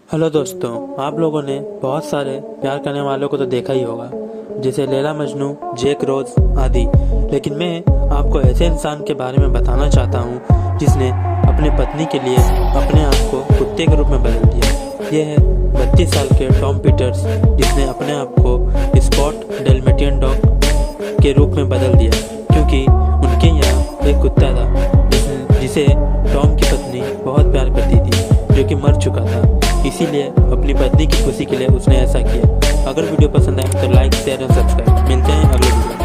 Hello दोस्तों, आप लोगों ने बहुत सारे प्यार करने वालों को तो देखा ही होगा, जैसे लैला मजनू, जैक रोज आदि। लेकिन मैं आपको ऐसे इंसान के बारे में बताना चाहता हूँ जिसने अपने पत्नी के लिए अपने आप को कुत्ते के रूप में बदल दिया। यह है 32 साल के टॉम पीटर्स, जिसने अपने आप को स्पॉट डेल्मेटियन डॉग के रूप में बदल दिया, क्योंकि उनके यहाँ एक कुत्ता था जिसे टॉम की पत्नी बहुत प्यार करती थी, जो कि मर चुका था। इसीलिए अपनी पत्नी की खुशी के लिए उसने ऐसा किया। अगर वीडियो पसंद आए तो लाइक, शेयर और सब्सक्राइब। मिलते हैं अगले वीडियो।